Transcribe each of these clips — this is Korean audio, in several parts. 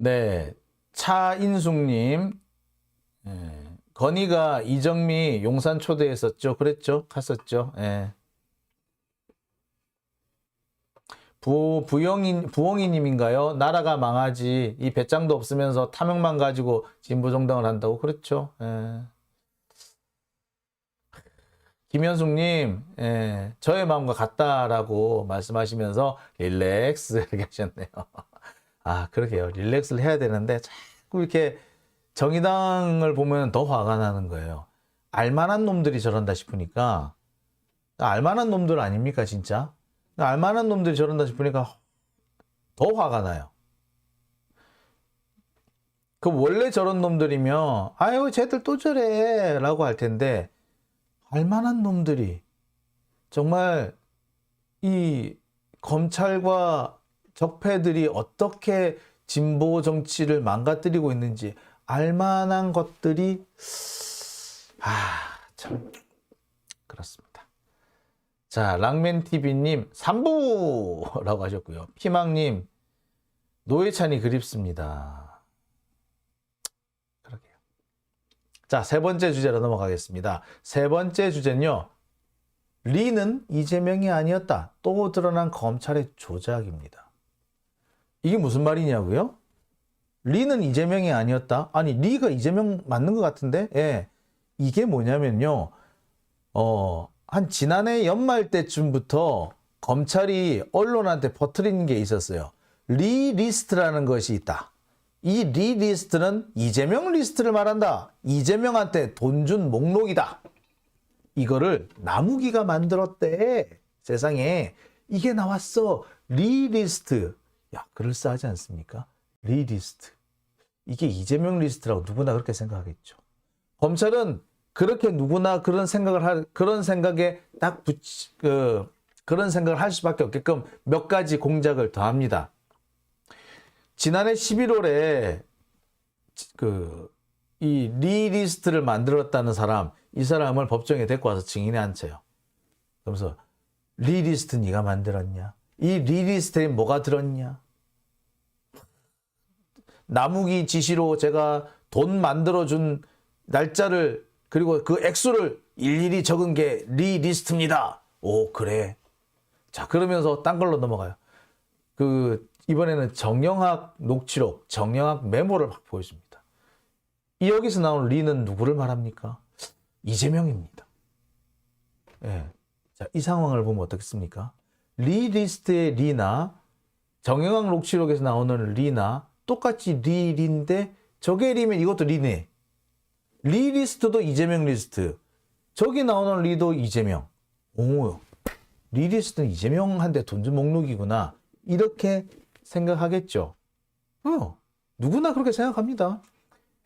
네, 차인숙님, 예, 건희가 이정미 용산 초대했었죠. 그랬죠. 갔었죠. 예. 부엉이님인가요? 나라가 망하지. 이 배짱도 없으면서 탐욕만 가지고 진보정당을 한다고. 그렇죠. 예. 김현숙님, 예, 저의 마음과 같다라고 말씀하시면서 릴렉스 이렇게 하셨네요. 아, 그러게요. 릴렉스를 해야 되는데 자꾸 이렇게 정의당을 보면 더 화가 나는 거예요. 알만한 놈들이 저런다 싶으니까, 알만한 놈들 아닙니까, 진짜? 알만한 놈들이 저런다 싶으니까 더 화가 나요. 그 원래 저런 놈들이면 아유 쟤들 또 저래 라고 할 텐데, 알만한 놈들이 정말 이 검찰과 적폐들이 어떻게 진보 정치를 망가뜨리고 있는지 알만한 것들이 참 그렇습니다. 자, 랑맨TV님 3부라고 하셨고요. 피망님 노회찬이 그립습니다. 그러게요. 자, 세 번째 주제로 넘어가겠습니다. 세 번째 주제는요. 리는 이재명이 아니었다. 또 드러난 검찰의 조작입니다. 이게 무슨 말이냐고요? 리는 이재명이 아니었다? 아니, 리가 이재명 맞는 것 같은데? 예. 이게 뭐냐면요. 한 지난해 연말 때쯤부터 검찰이 언론한테 퍼뜨리는 게 있었어요. 리 리스트라는 것이 있다. 이 리 리스트는 이재명 리스트를 말한다. 이재명한테 돈 준 목록이다. 이거를 나무기가 만들었대. 세상에 이게 나왔어. 리 리스트. 야, 그럴싸하지 않습니까? 리 리스트. 이게 이재명 리스트라고 누구나 그렇게 생각하겠죠. 검찰은 그렇게 누구나 그런 생각에 딱 그런 생각을 할 수밖에 없게끔 몇 가지 공작을 더합니다. 지난해 11월에 이 리 리스트를 만들었다는 사람, 이 사람을 법정에 데리고 와서 증인에 앉혀요. 그러면서 리 리스트 네가 만들었냐? 이 리 리스트에 뭐가 들었냐? 나무기 지시로 제가 돈 만들어준 날짜를 그리고 그 액수를 일일이 적은 게 리 리스트입니다. 오, 그래. 자, 그러면서 딴 걸로 넘어가요. 이번에는 정영학 녹취록, 정영학 메모를 막 보여줍니다. 여기서 나온 리는 누구를 말합니까? 이재명입니다. 예. 자, 이 상황을 보면 어떻겠습니까? 리 리스트의 리나 정영학 녹취록에서 나오는 리나 똑같이 리인데 저게 리면 이것도 리네. 리 리스트도 이재명 리스트. 저기 나오는 리도 이재명. 오, 리 리스트는 이재명한테 돈 준 목록이구나. 이렇게 생각하겠죠. 누구나 그렇게 생각합니다.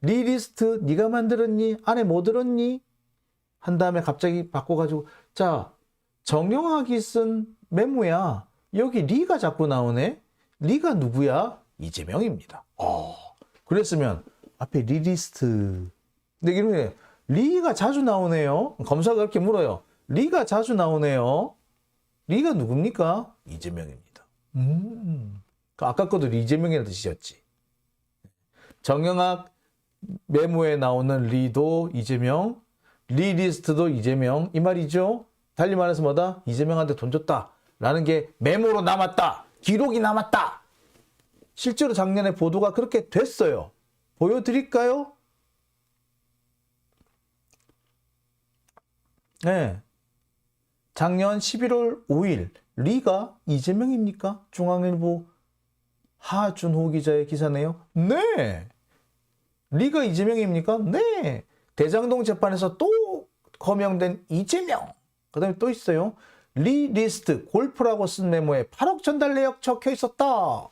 리 리스트 네가 만들었니? 안에 뭐 들었니? 한 다음에 갑자기 바꿔가지고 자, 정영학이 쓴 메모야. 여기 리가 자꾸 나오네. 리가 누구야? 이재명입니다. 그랬으면 앞에 리 리스트. 근데 이런 리가 자주 나오네요. 검사가 그렇게 물어요. 리가 자주 나오네요. 리가 누굽니까? 이재명입니다. 아까 것도 이재명이라는 뜻이었지. 정영학 메모에 나오는 리도 이재명, 리 리스트도 이재명, 이 말이죠. 달리 말해서 뭐다? 이재명한테 돈 줬다라는 게 메모로 남았다. 기록이 남았다. 실제로 작년에 보도가 그렇게 됐어요. 보여드릴까요? 네. 작년 11월 5일 리가 이재명입니까? 중앙일보 하준호 기자의 기사네요. 네. 리가 이재명입니까? 네. 대장동 재판에서 또 거명된 이재명. 그 다음에 또 있어요. 리 리스트 골프라고 쓴 메모에 8억 전달 내역 적혀 있었다.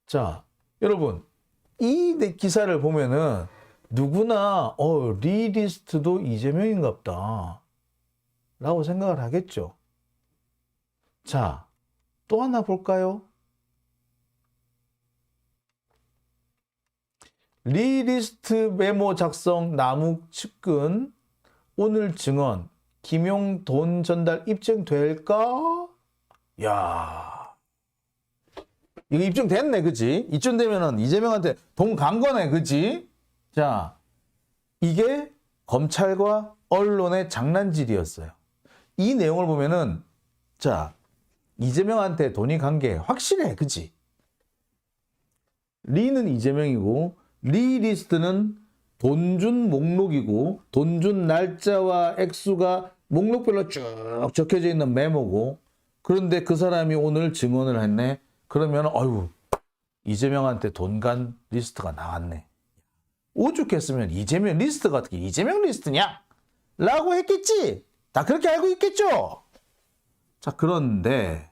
자, 여러분 이 기사를 보면은 누구나 리 리스트도 이재명인갑다 라고 생각을 하겠죠. 자, 또 하나 볼까요? 리 리스트 메모 작성 남욱 측근 오늘 증언 김용 돈 전달 입증될까? 야, 이거 입증됐네, 그치? 입증되면은 이재명한테 돈 간 거네, 그치? 자, 이게 검찰과 언론의 장난질이었어요. 이 내용을 보면은, 자, 이재명한테 돈이 간 게 확실해, 그치? 리는 이재명이고, 리 리스트는 돈 준 목록이고, 돈 준 날짜와 액수가 목록별로 쭉 적혀져 있는 메모고, 그런데 그 사람이 오늘 증언을 했네? 그러면, 어휴, 이재명한테 돈 간 리스트가 나왔네. 오죽했으면 이재명 리스트가 어떻게 이재명 리스트냐? 라고 했겠지? 다 그렇게 알고 있겠죠? 자, 그런데,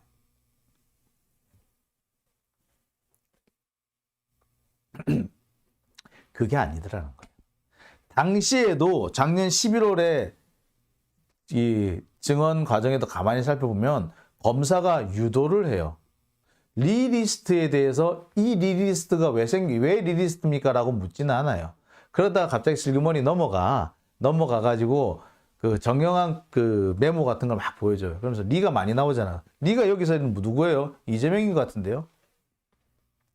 그게 아니더라는 거예요. 당시에도 작년 11월에 이 증언 과정에도 가만히 살펴보면 검사가 유도를 해요. 리리스트에 대해서 이 리리스트가 왜 리리스트입니까? 라고 묻지는 않아요. 그러다가 갑자기 슬그머니 넘어가가지고 그 정영한 그 메모 같은 걸 막 보여줘요. 그러면서 리가 많이 나오잖아. 리가 여기서는 누구예요? 이재명인 것 같은데요?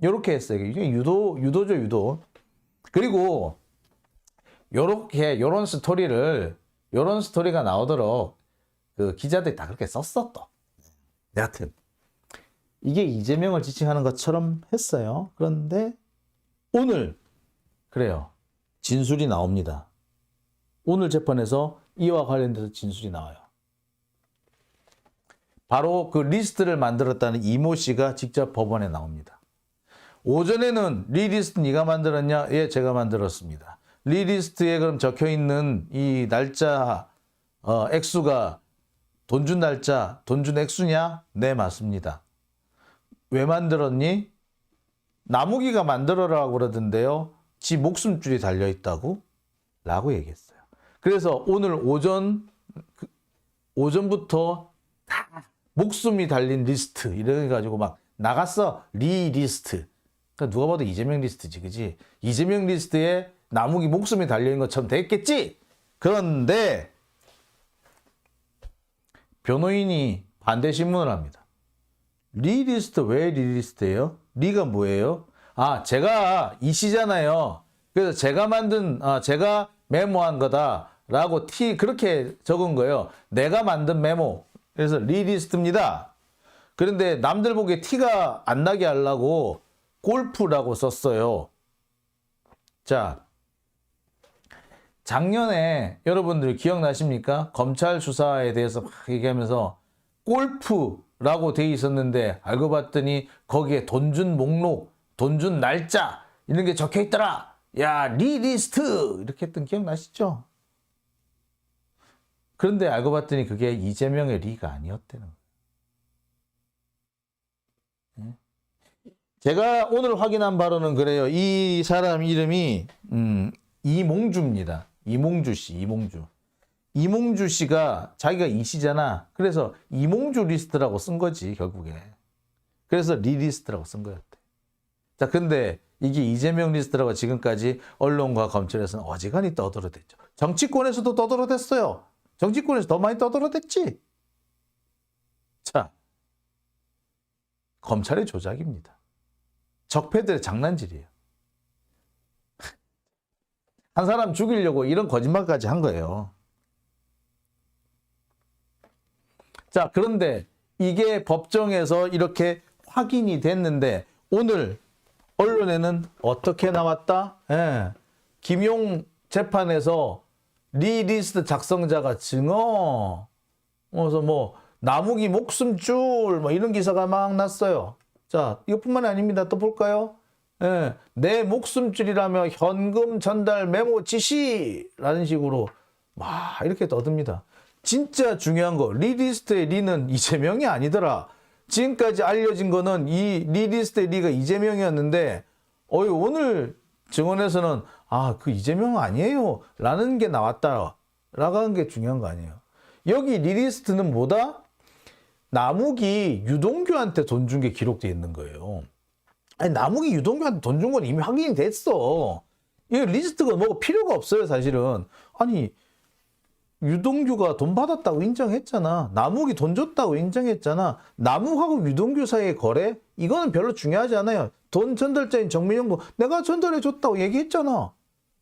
요렇게 했어요. 이게 유도죠, 유도. 그리고 요런 스토리가 나오도록 그 기자들이 다 그렇게 썼어, 또. 여하튼. 이게 이재명을 지칭하는 것처럼 했어요. 그런데 오늘, 그래요. 진술이 나옵니다. 오늘 재판에서 이와 관련돼서 진술이 나와요. 바로 그 리스트를 만들었다는 이모 씨가 직접 법원에 나옵니다. 오전에는 리리스트 네가 만들었냐? 예, 제가 만들었습니다. 리리스트에 그럼 적혀있는 이 날짜, 액수가 돈 준 날짜, 돈 준 액수냐? 네, 맞습니다. 왜 만들었니? 나무기가 만들어라고 그러던데요. 지 목숨줄이 달려있다고? 라고 얘기했어요. 그래서 오늘 오전부터 다 목숨이 달린 리스트 이래가지고 막 나갔어. 리리스트. 그러니까 누가 봐도 이재명 리스트지, 그지? 이재명 리스트에 나무기 목숨이 달려있는 것처럼 됐겠지? 그런데 변호인이 반대 신문을 합니다. 리리스트 왜 리리스트예요? 리가 뭐예요? 아, 제가 이 씨잖아요. 그래서 제가 메모한 거다라고 그렇게 적은 거예요. 내가 만든 메모. 그래서 리리스트입니다. 그런데 남들 보기에 티가 안 나게 하려고 골프라고 썼어요. 자, 작년에 여러분들 기억나십니까? 검찰 수사에 대해서 막 얘기하면서 골프라고 돼 있었는데 알고 봤더니 거기에 돈 준 목록, 돈 준 날짜 이런 게 적혀 있더라. 야, 리리스트 이렇게 했던 기억나시죠? 그런데 알고 봤더니 그게 이재명의 리가 아니었다는 거예요. 제가 오늘 확인한 바로는 그래요. 이 사람 이름이 이몽주입니다. 이몽주 씨, 이몽주. 이몽주 씨가 자기가 이 씨잖아. 그래서 이몽주 리스트라고 쓴 거지, 결국에. 그래서 리리스트라고 쓴 거였대. 자, 근데 이게 이재명 리스트라고 지금까지 언론과 검찰에서는 어지간히 떠들어댔죠. 정치권에서도 떠들어댔어요. 정치권에서 더 많이 떠들어댔지. 자, 검찰의 조작입니다. 적폐들의 장난질이에요. 한 사람 죽이려고 이런 거짓말까지 한 거예요. 자, 그런데 이게 법정에서 이렇게 확인이 됐는데 오늘 언론에는 어떻게 나왔다? 예. 김용 재판에서 리리스트 작성자가 증언, 그래서 뭐 나무기 목숨줄 뭐 이런 기사가 막 났어요. 자, 이것뿐만이 아닙니다. 또 볼까요? 예. 내 목숨줄이라며 현금 전달 메모 지시라는 식으로 막 이렇게 떠듭니다. 진짜 중요한 거, 리리스트의 리는 이재명이 아니더라. 지금까지 알려진 거는 이 리리스트의 리가 이재명이었는데 오늘 증언에서는 그 이재명 아니에요 라는 게 나왔다 라고 하는 게 중요한 거 아니에요. 여기 리리스트는 뭐다? 나무기 유동규한테 돈 준 게 기록되어 있는 거예요. 아니, 나무기 유동규한테 돈 준 건 이미 확인이 됐어. 이 리스트가 뭐 필요가 없어요, 사실은. 아니, 유동규가 돈 받았다고 인정했잖아. 남욱이 돈 줬다고 인정했잖아. 남욱하고 유동규 사이의 거래? 이거는 별로 중요하지 않아요. 돈 전달자인 정민영도 내가 전달해 줬다고 얘기했잖아.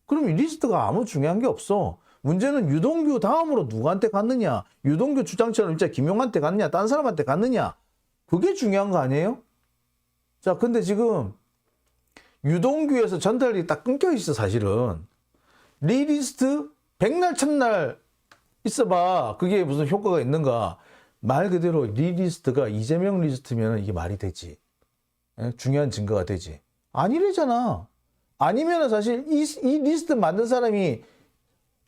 그럼 이 리스트가 아무 중요한 게 없어. 문제는 유동규 다음으로 누구한테 갔느냐? 유동규 주장처럼 진짜 김용한테 갔느냐? 딴 사람한테 갔느냐? 그게 중요한 거 아니에요? 자, 근데 지금 유동규에서 전달이 딱 끊겨 있어, 사실은. 리리스트 백날 첫날 있어봐. 그게 무슨 효과가 있는가? 말 그대로 리리스트가 이재명 리스트면 이게 말이 되지. 중요한 증거가 되지. 아니래잖아. 아니면 사실 이 리스트 만든 사람이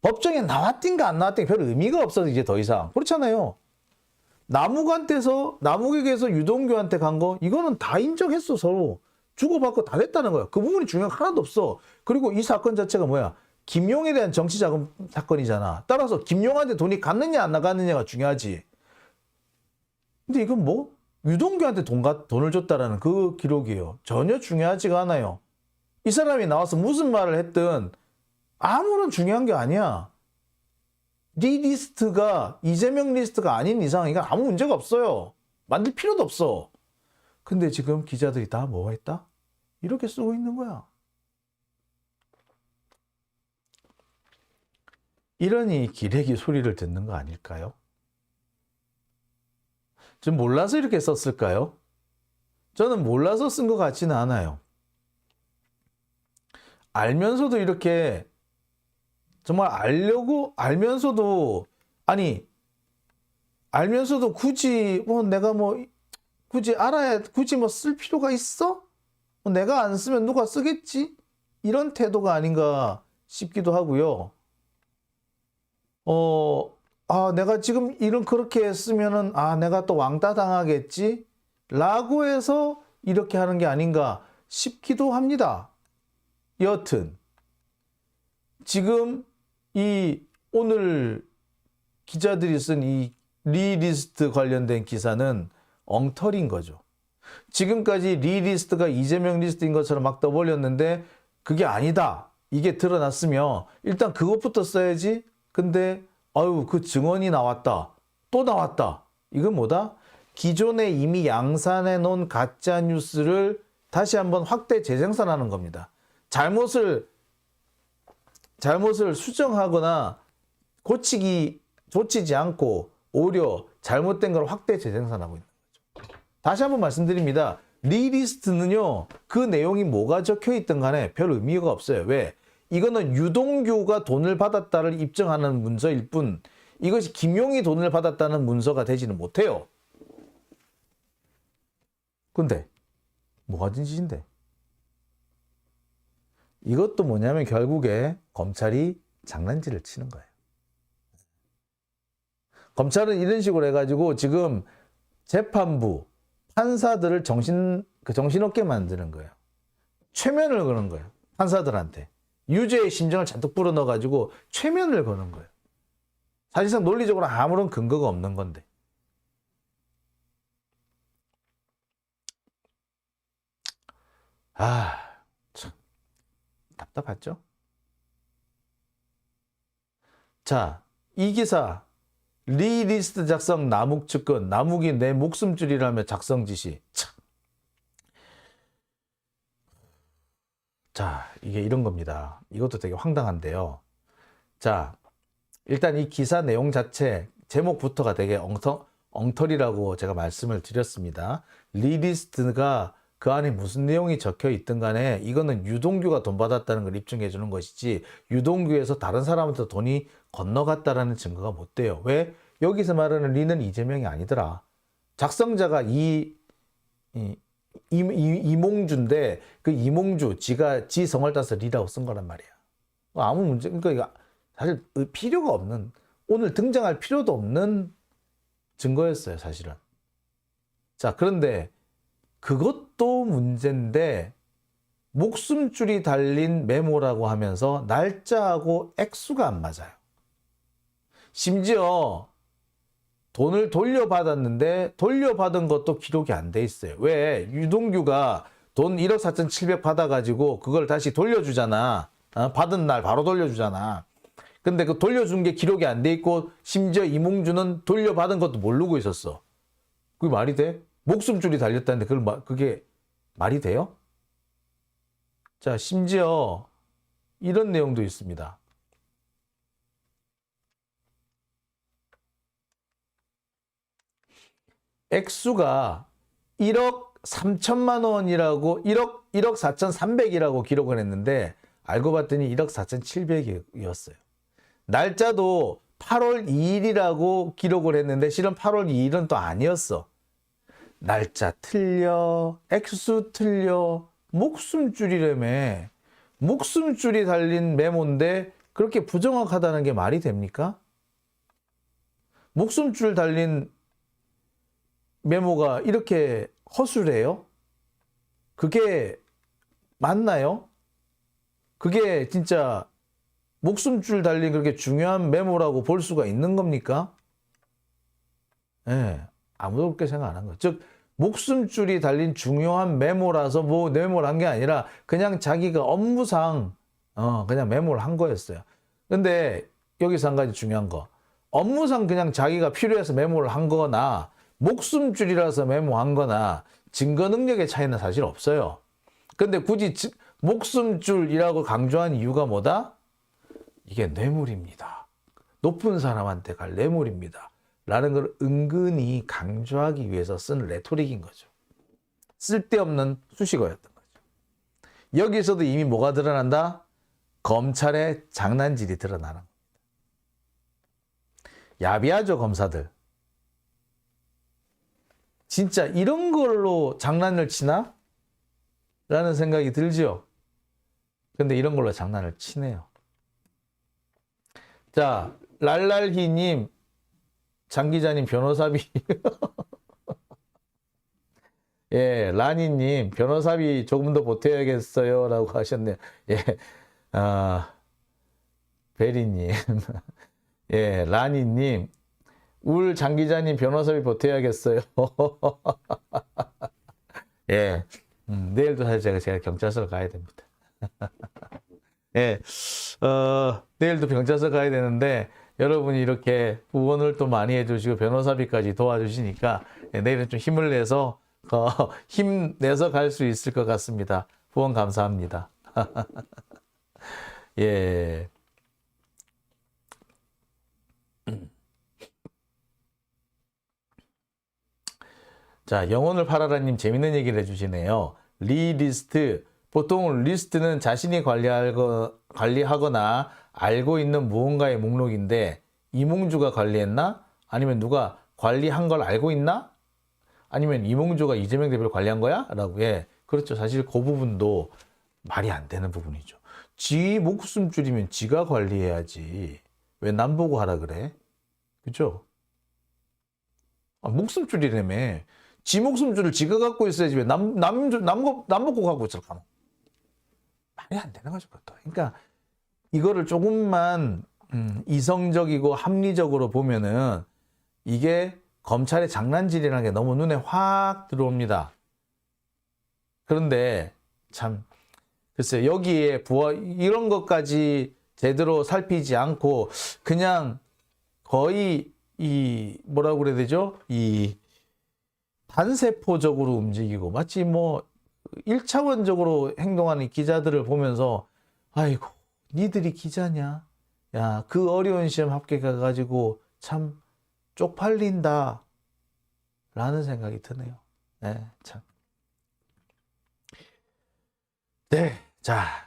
법정에 나왔든가 안 나왔든가 별 의미가 없어, 이제 더 이상. 그렇잖아요. 남욱에게서 유동규한테 간 거, 이거는 다 인정했어, 서로. 주고받고 다 됐다는 거야. 그 부분이 중요한 거 하나도 없어. 그리고 이 사건 자체가 뭐야? 김용에 대한 정치자금 사건이잖아. 따라서 김용한테 돈이 갔느냐 안 나갔느냐가 중요하지. 근데 이건 뭐? 유동규한테 돈을 줬다라는 그 기록이에요. 전혀 중요하지가 않아요. 이 사람이 나와서 무슨 말을 했든 아무런 중요한 게 아니야. 네 리스트가 이재명 리스트가 아닌 이상 이건 아무 문제가 없어요. 만들 필요도 없어. 근데 지금 기자들이 다 뭐 했다? 이렇게 쓰고 있는 거야. 이러니 기레기 소리를 듣는 거 아닐까요? 좀 몰라서 이렇게 썼을까요? 저는 몰라서 쓴 것 같지는 않아요. 알면서도 이렇게 정말 알면서도 굳이 내가 굳이 쓸 필요가 있어? 내가 안 쓰면 누가 쓰겠지? 이런 태도가 아닌가 싶기도 하고요. 내가 지금 그렇게 했으면은, 내가 또 왕따 당하겠지? 라고 해서 이렇게 하는 게 아닌가 싶기도 합니다. 여튼, 지금 오늘 기자들이 쓴 이 리리스트 관련된 기사는 엉터리인 거죠. 지금까지 리리스트가 이재명 리스트인 것처럼 막 떠벌렸는데 그게 아니다. 이게 드러났으면 일단 그것부터 써야지. 근데 그 증언이 나왔다. 또 나왔다. 이건 뭐다? 기존에 이미 양산해 놓은 가짜 뉴스를 다시 한번 확대 재생산하는 겁니다. 잘못을 수정하거나 고치지 않고 오히려 잘못된 걸 확대 재생산하고 있는 거죠. 다시 한번 말씀드립니다. 리리스트는요, 그 내용이 뭐가 적혀 있든 간에 별 의미가 없어요. 왜? 이거는 유동규가 돈을 받았다를 입증하는 문서일 뿐, 이것이 김용이 돈을 받았다는 문서가 되지는 못해요. 근데 뭐가 진 짓인데? 이것도 뭐냐면 결국에 검찰이 장난질을 치는 거예요. 검찰은 이런 식으로 해가지고 지금 재판부, 판사들을 정신없게 만드는 거예요. 최면을 거는 거예요. 판사들한테. 유죄의 심정을 잔뜩 불어넣어가지고 최면을 거는 거예요. 사실상 논리적으로 아무런 근거가 없는 건데. 참 답답하죠? 자, 이 기사 리리스트 작성 남욱 측근, 남욱이 내 목숨줄이라며 작성 지시. 참. 자, 이게 이런 겁니다. 이것도 되게 황당한데요. 자, 일단 이 기사 내용 자체 제목부터가 되게 엉터리라고 제가 말씀을 드렸습니다. 리리스트가 그 안에 무슨 내용이 적혀 있든 간에 이거는 유동규가 돈 받았다는 걸 입증해 주는 것이지 유동규에서 다른 사람한테 돈이 건너갔다라는 증거가 못 돼요. 왜? 여기서 말하는 리는 이재명이 아니더라. 작성자가 이몽주인데 그 이몽주 지 성을 따서 리라고 쓴 거란 말이야. 아무 문제, 그러니까 사실 필요가 없는, 오늘 등장할 필요도 없는 증거였어요, 사실은. 자, 그런데 그것도 문제인데 목숨줄이 달린 메모라고 하면서 날짜하고 액수가 안 맞아요. 심지어 돈을 돌려받았는데 돌려받은 것도 기록이 안 돼 있어요. 왜? 유동규가 돈 1억 4,700 받아가지고 그걸 다시 돌려주잖아. 받은 날 바로 돌려주잖아. 근데 그 돌려준 게 기록이 안 돼 있고 심지어 이몽주는 돌려받은 것도 모르고 있었어. 그게 말이 돼? 목숨줄이 달렸다는데 그게 말이 돼요? 자, 심지어 이런 내용도 있습니다. 액수가 1억 3천만 원이라고 1억 4,300이라고 기록을 했는데 알고 봤더니 1억 4,700이었어요. 날짜도 8월 2일이라고 기록을 했는데 실은 8월 2일은 또 아니었어. 날짜 틀려, 액수 틀려, 목숨줄이라며. 목숨줄이 달린 메모인데 그렇게 부정확하다는 게 말이 됩니까? 목숨줄 달린 메모가 이렇게 허술해요? 그게 맞나요? 그게 진짜 목숨줄 달린 그렇게 중요한 메모라고 볼 수가 있는 겁니까? 예, 아무도 그렇게 생각 안 한 거예요. 즉, 목숨줄이 달린 중요한 메모라서 뭐 메모를 한 게 아니라 그냥 자기가 업무상 그냥 메모를 한 거였어요. 근데 여기서 한 가지 중요한 거. 업무상 그냥 자기가 필요해서 메모를 한 거나 목숨줄이라서 메모한 거나 증거 능력의 차이는 사실 없어요. 근데 굳이 목숨줄이라고 강조한 이유가 뭐다? 이게 뇌물입니다. 높은 사람한테 갈 뇌물입니다. 라는 걸 은근히 강조하기 위해서 쓴 레토릭인 거죠. 쓸데없는 수식어였던 거죠. 여기서도 이미 뭐가 드러난다? 검찰의 장난질이 드러나는 겁니다. 야비하죠, 검사들. 진짜 이런 걸로 장난을 치나? 라는 생각이 들죠. 근데 이런 걸로 장난을 치네요. 자, 랄랄히님, 장 기자님 변호사비. 예, 라니님, 변호사비 조금 더 보태야겠어요. 라고 하셨네요. 예, 베리님. 예, 라니님, 울 장 기자님 변호사비 보태야겠어요. 예, 내일도 사실 제가 경찰서 가야 됩니다. 예, 내일도 경찰서 가야 되는데, 여러분이 이렇게 후원을 또 많이 해주시고 변호사비까지 도와주시니까 내일은 좀 힘을 내서 힘내서 갈 수 있을 것 같습니다. 후원 감사합니다. 예. 자, 영혼을 팔아라님 재밌는 얘기를 해주시네요. 리리스트. 보통 리스트는 자신이 관리하거나 알고 있는 무언가의 목록인데 이몽주가 관리했나? 아니면 누가 관리한 걸 알고 있나? 아니면 이몽주가 이재명 대표를 관리한 거야? 라고. 예, 그렇죠. 사실 그 부분도 말이 안 되는 부분이죠. 지 목숨줄이면 지가 관리해야지. 왜 남 보고 하라 그래? 그죠? 목숨줄이라며. 지 목숨줄을 지가 갖고 있어야지. 왜 남 먹고 갖고 있을까? 말이 안 되는 거죠, 그것도. 그러니까 이거를 조금만 이성적이고 합리적으로 보면은 이게 검찰의 장난질이라는 게 너무 눈에 확 들어옵니다. 그런데 참 글쎄요, 여기에 이런 것까지 제대로 살피지 않고 그냥 거의 뭐라고 그래야 되죠? 이 단세포적으로 움직이고 마치 뭐 1차원적으로 행동하는 기자들을 보면서 아이고 니들이 기자냐? 야, 그 어려운 시험 합격해가지고 참 쪽팔린다 라는 생각이 드네요. 네, 참. 네, 자,